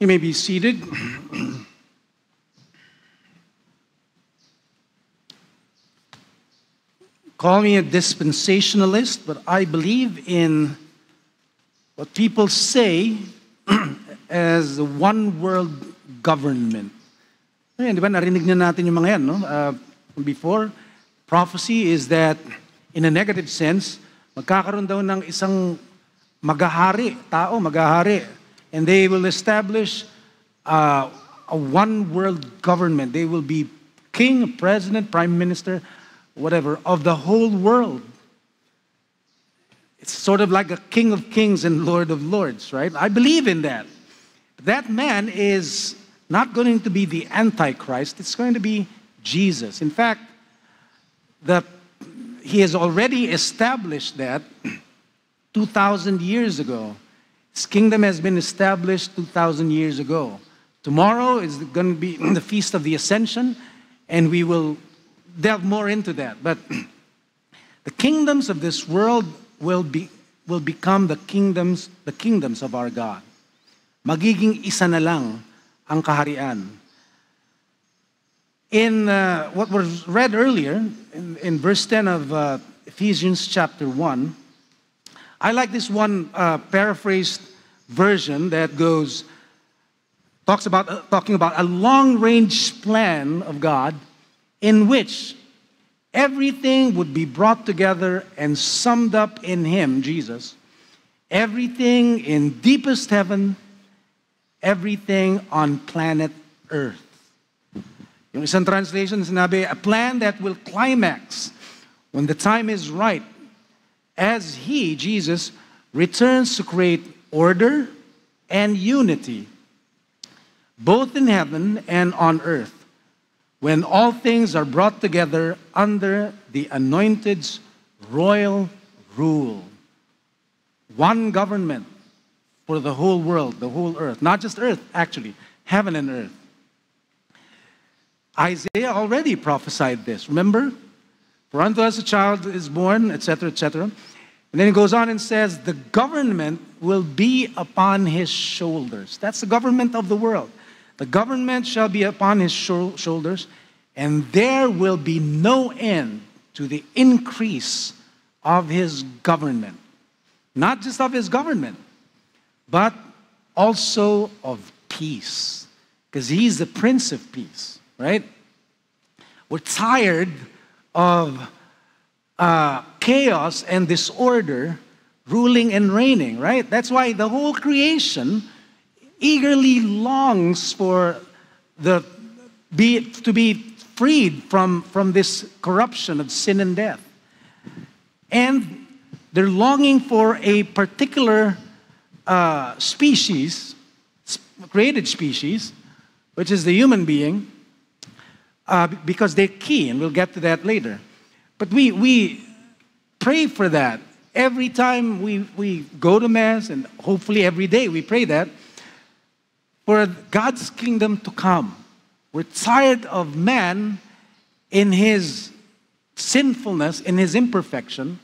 You may be seated. Call me a dispensationalist, but I believe in what people say as the one world government. Ayan, di ba, narinig na natin yung mga yan, no? Before, prophecy is that, in a negative sense, magkakaroon daw ng isang magahari, tao magahari, and they will establish a one world government. They will be king, president, prime minister, whatever, of the whole world. It's sort of like a king of kings and lord of lords, right? I believe in that. That man is not going to be the Antichrist. It's going to be Jesus. In fact, he has already established that 2,000 years ago. His kingdom has been established 2,000 years ago. Tomorrow is going to be the Feast of the Ascension, and we will delve more into that. But the kingdoms of this world will become the kingdoms of our God. Magiging isa na lang ang kaharian. In what was read earlier, in verse 10 of Ephesians chapter 1, I like this one paraphrased version that talking about a long-range plan of God in which everything would be brought together and summed up in Him, Jesus. Everything in deepest heaven, everything on planet Earth. Yung isang translation sinabi, a plan that will climax when the time is right, as He, Jesus, returns to create order and unity, both in heaven and on earth, when all things are brought together under the Anointed's royal rule. One government for the whole world, the whole earth. Not just earth, actually, heaven and earth. Isaiah already prophesied this, remember? For unto us a child is born, etc., etc. And then he goes on and says, the government will be upon His shoulders. That's the government of the world. The government shall be upon His shoulders, and there will be no end to the increase of His government. Not just of His government, but also of peace. Because He's the Prince of Peace, right? We're tired of chaos and disorder ruling and reigning, right? That's why the whole creation eagerly longs for to be freed from this corruption of sin and death. And they're longing for a particular species, created species, which is the human being, because they're key, and we'll get to that later. But we pray for that. Every time we go to Mass, and hopefully every day we pray that, for God's kingdom to come. We're tired of man in his sinfulness, in his imperfection,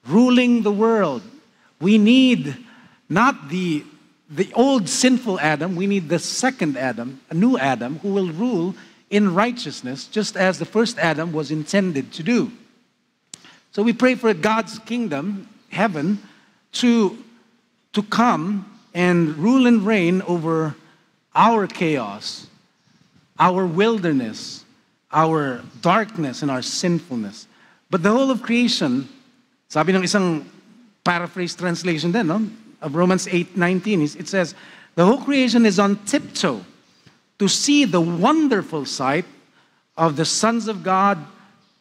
ruling the world. We need not the old sinful Adam, we need the second Adam, a new Adam, who will rule in righteousness, just as the first Adam was intended to do. So we pray for God's kingdom, heaven, to come and rule and reign over our chaos, our wilderness, our darkness, and our sinfulness. But the whole of creation, sabi ng isang paraphrase translation din, no? Of Romans 8:19, it says, the whole creation is on tiptoe to see the wonderful sight of the sons of God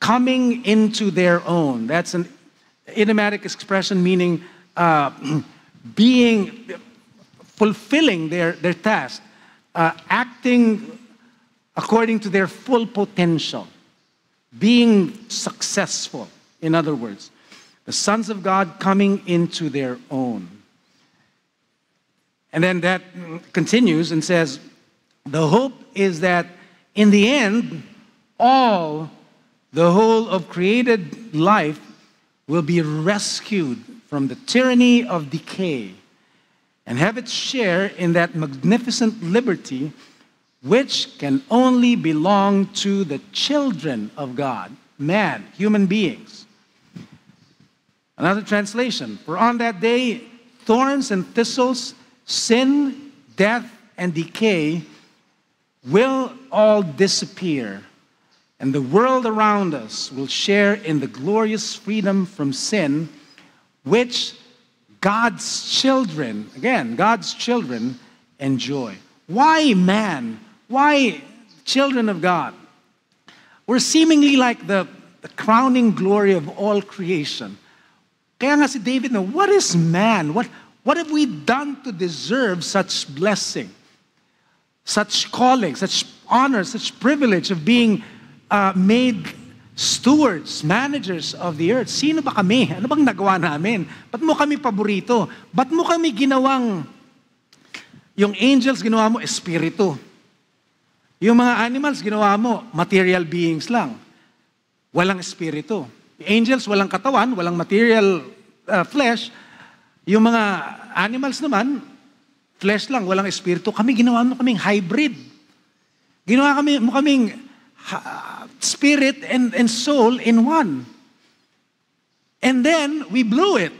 coming into their own. That's an idiomatic expression meaning fulfilling their task, acting according to their full potential, being successful, in other words. The sons of God coming into their own. And then that continues and says, the hope is that in the end, the whole of created life will be rescued from the tyranny of decay and have its share in that magnificent liberty which can only belong to the children of God, man, human beings. Another translation, for on that day, thorns and thistles, sin, death, and decay will all disappear, and the world around us will share in the glorious freedom from sin, which God's children, again, God's children enjoy. Why man? Why children of God? We're seemingly like the crowning glory of all creation. Kaya nga si David, no, what is man? What have we done to deserve such blessing, such calling, such honor, such privilege of being made stewards, managers of the earth? Sino ba kami? Ano bang nagawa namin? Ba't mo kami paborito? Ba't mo kami ginawang, yung angels ginawa mo espiritu? Yung mga animals ginawa mo material beings lang. Walang espiritu. Angels, walang katawan, walang material flesh. Yung mga animals naman, flesh lang, walang espiritu. Kami, ginawa mo kaming hybrid. Ginawa mo kaming spirit and soul in one. And then, we blew it.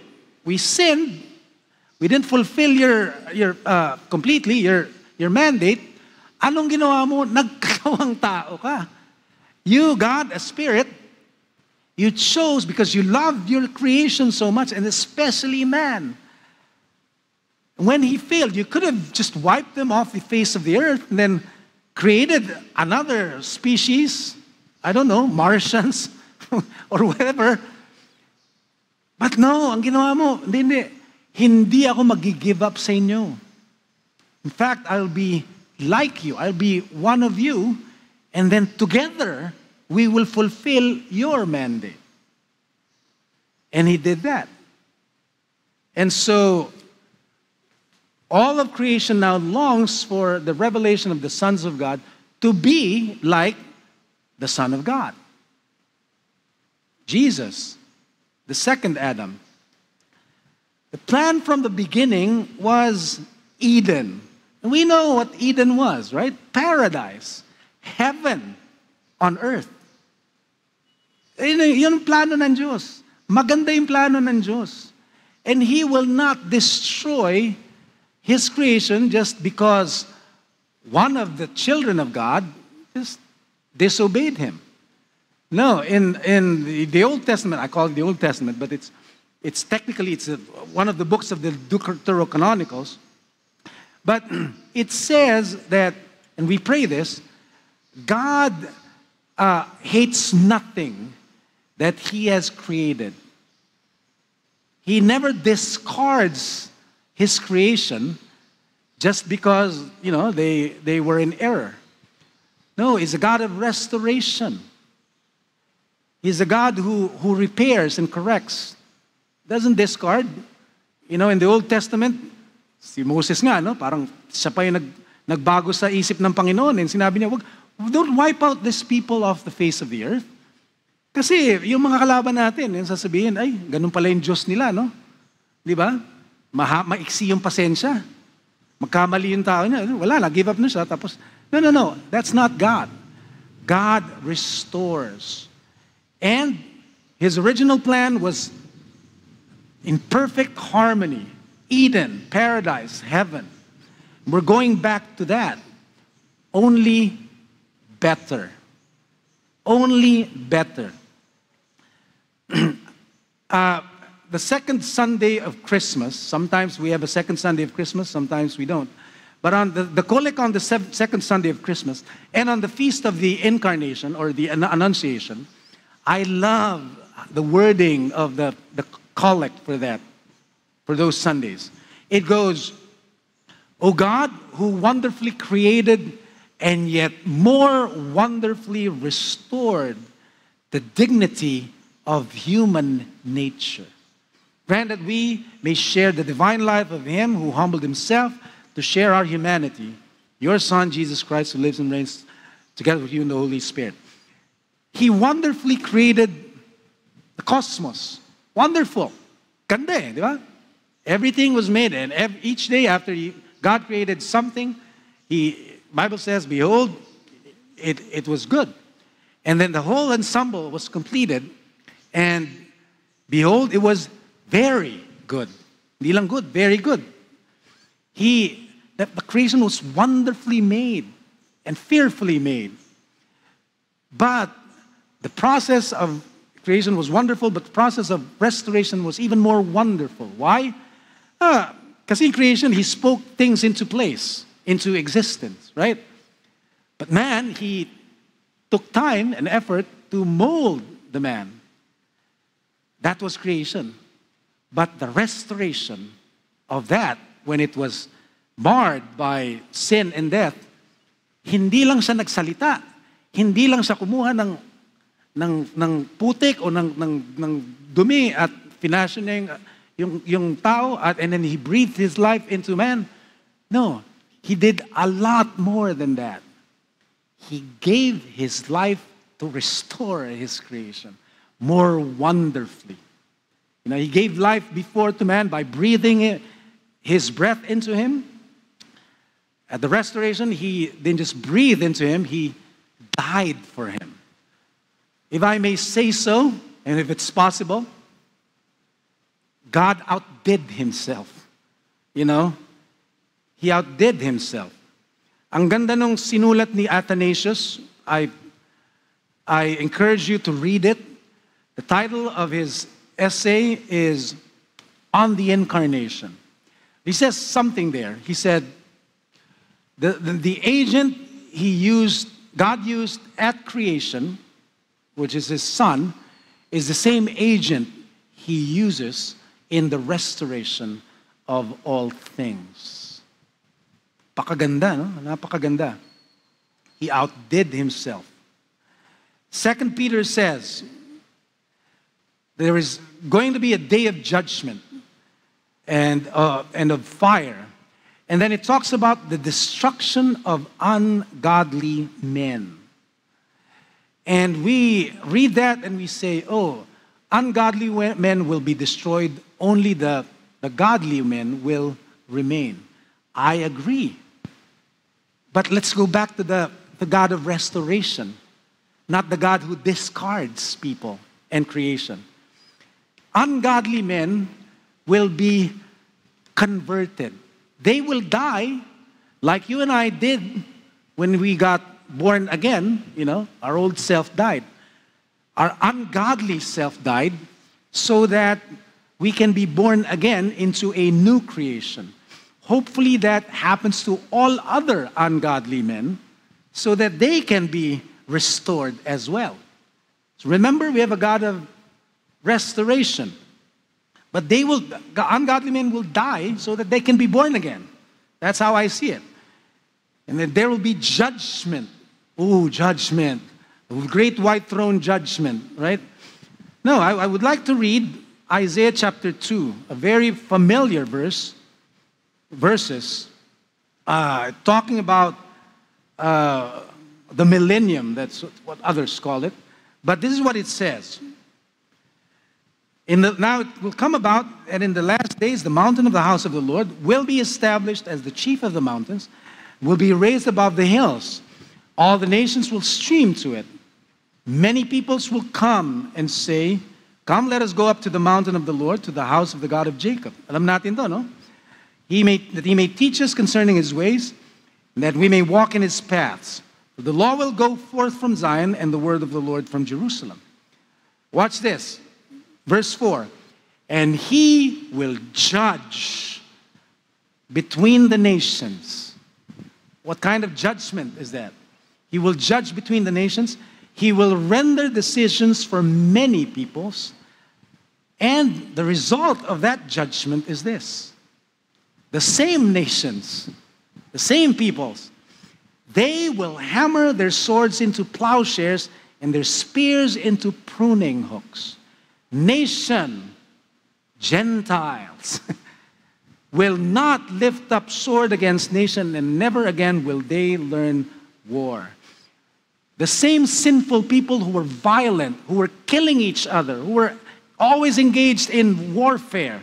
We sinned. We didn't fulfill your completely your mandate. Anong ginawa mo? Nagkawang tao ka. You, God, a spirit, you chose because you loved your creation so much, and especially man. When he failed, you could have just wiped them off the face of the earth and then created another species, I don't know, Martians or whatever. But no, ang ginawa mo, hindi ako mag-give up sa inyo. In fact, I'll be like you. I'll be one of you, and then together, we will fulfill your mandate. And he did that. And so, all of creation now longs for the revelation of the sons of God to be like the Son of God. Jesus, the second Adam. The plan from the beginning was Eden. And we know what Eden was, right? Paradise. Heaven on earth. Yun ang plano ng Diyos. Maganda yung plano ng Diyos. And He will not destroy His creation just because one of the children of God just disobeyed Him. No, in the Old Testament, I call it the Old Testament, but it's technically one of the books of the Deuterocanonicals. But it says that, and we pray this, God hates nothing that He has created. He never discards His creation just because, they were in error. No, He's a God of restoration. He's a God who repairs and corrects. Doesn't discard. In the Old Testament, si Moses nga, parang siya pa yung nagbago sa isip ng Panginoon. And sinabi niya, don't wipe out these people off the face of the earth. Kasi yung mga kalaban natin, yung sasabihin, ay, ganun pala yung Diyos nila, no? Di ba? Maiksi yung pasensya. Magkamali yung tao niya. Wala na, give up na siya. Tapos, no. That's not God. God restores. And His original plan was in perfect harmony. Eden, paradise, heaven. We're going back to that. Only better. Only better. The second Sunday of Christmas, sometimes we have a second Sunday of Christmas, sometimes we don't. But on the Collect on the second Sunday of Christmas, and on the Feast of the Incarnation, or the Annunciation, I love the wording of the Collect for that, for those Sundays. It goes, O God, who wonderfully created and yet more wonderfully restored the dignity of human nature. Grant that we may share the divine life of Him who humbled Himself to share our humanity, your Son, Jesus Christ, who lives and reigns together with you in the Holy Spirit. He wonderfully created the cosmos. Wonderful. Ganda di ba? Everything was made, and each day after God created something, Bible says, behold, it was good. And then the whole ensemble was completed, and behold, it was very good. Hindi lang good, very good. The creation was wonderfully made and fearfully made. But the process of creation was wonderful, but the process of restoration was even more wonderful. Why? Because in creation, He spoke things into place, into existence, right? But man, He took time and effort to mold the man. That was creation. But the restoration of that, when it was marred by sin and death, hindi lang siya nagsalita. Hindi lang siya kumuha ng putik o ng dumi at finashioning yung tao and then He breathed His life into man. No, He did a lot more than that. He gave His life to restore His creation more wonderfully. He gave life before to man by breathing His breath into him. At the restoration, He didn't just breathe into him, He died for him. If I may say so, and if it's possible, God outdid Himself. He outdid Himself. Ang ganda nung sinulat ni Athanasius. I encourage you to read it. The title of his essay is On the Incarnation. He says something there. He said, the agent God used at creation, which is His Son, is the same agent He uses in the restoration of all things. Pakaganda, no? Napakaganda. He outdid Himself. 2 Peter says, there is going to be a day of judgment and of fire. And then it talks about the destruction of ungodly men. And we read that and we say, oh, ungodly men will be destroyed, only the godly men will remain. I agree. But let's go back to the God of restoration, not the God who discards people and creation. Ungodly men will be converted. They will die like you and I did when we got born again. Our old self died. Our ungodly self died so that we can be born again into a new creation. Hopefully that happens to all other ungodly men so that they can be restored as well. So remember, we have a God of restoration. But ungodly men will die so that they can be born again. That's how I see it. And then there will be judgment. Oh, judgment. Great white throne judgment, right? No, I would like to read Isaiah chapter 2, a very familiar verses, talking about the millennium. That's what others call it. But this is what it says. Now it will come about, and in the last days, the mountain of the house of the Lord will be established as the chief of the mountains, will be raised above the hills. All the nations will stream to it. Many peoples will come and say, come, let us go up to the mountain of the Lord, to the house of the God of Jacob. Alam natin to, no? That He may teach us concerning His ways, and that we may walk in His paths. For the law will go forth from Zion, and the word of the Lord from Jerusalem. Watch this. Verse 4, and He will judge between the nations. What kind of judgment is that? He will judge between the nations. He will render decisions for many peoples. And the result of that judgment is this. The same nations, the same peoples, they will hammer their swords into plowshares and their spears into pruning hooks. Nation, Gentiles, will not lift up sword against nation, and never again will they learn war. The same sinful people who were violent, who were killing each other, who were always engaged in warfare,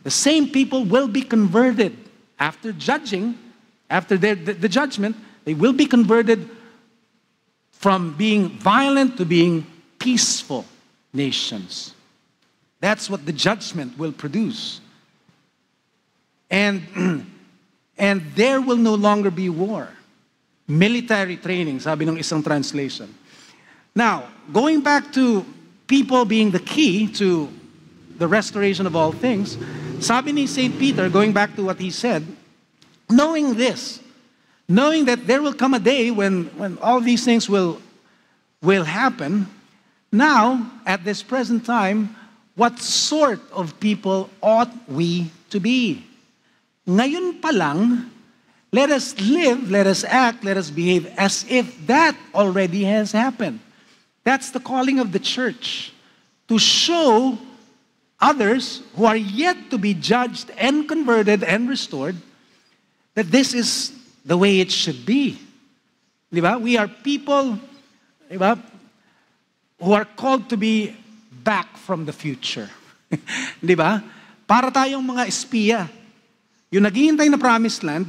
The same people will be converted after judging, after the judgment, they will be converted from being violent to being peaceful nations. That's what the judgment will produce. And there will no longer be war. Military training, sabi ng isang translation. Now, going back to people being the key to the restoration of all things, sabi ni St. Peter, going back to what he said, knowing this, knowing that there will come a day when all these things will happen, now, at this present time, what sort of people ought we to be? Ngayon pa lang, let us live, let us act, let us behave as if that already has happened. That's the calling of the church, to show others who are yet to be judged and converted and restored that this is the way it should be. Diba? We are people, diba, who are called to be back from the future. Diba? Para tayong mga espiya. Yung naghihintay na promised land,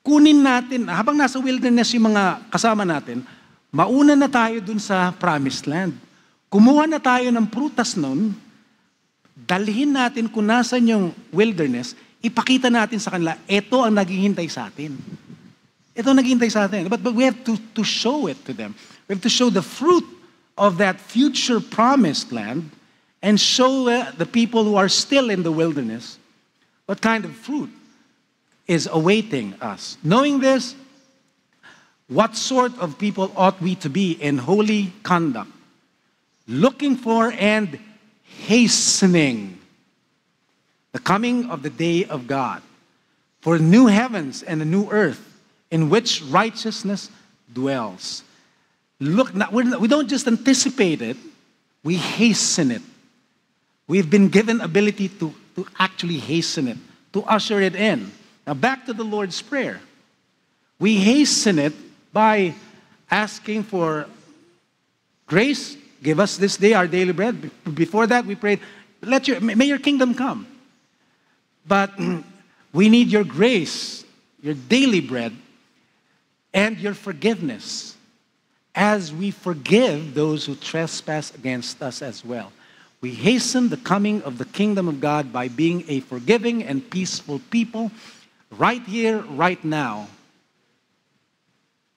kunin natin, habang nasa wilderness yung mga kasama natin, mauna na tayo dun sa promised land. Kumuha na tayo ng prutas nun, dalhin natin kung nasan yung wilderness, ipakita natin sa kanila, ito ang naghihintay sa atin. Ito ang naghihintay sa atin. But we have to show it to them. We have to show the fruit of that future promised land and show the people who are still in the wilderness what kind of fruit is awaiting us. Knowing this, what sort of people ought we to be in holy conduct? Looking for and hastening the coming of the day of God, for new heavens and a new earth in which righteousness dwells. Look, we don't just anticipate it, we hasten it. We've been given ability to actually hasten it, to usher it in. Now back to the Lord's Prayer. We hasten it by asking for grace. Give us this day our daily bread. Before that, we prayed, may your kingdom come. But we need your grace, your daily bread, and your forgiveness, as we forgive those who trespass against us as well. We hasten the coming of the kingdom of God by being a forgiving and peaceful people right here, right now,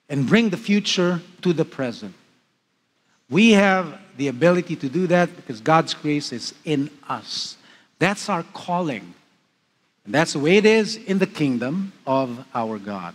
and bring the future to the present. We have the ability to do that because God's grace is in us. That's our calling. And that's the way it is in the kingdom of our God.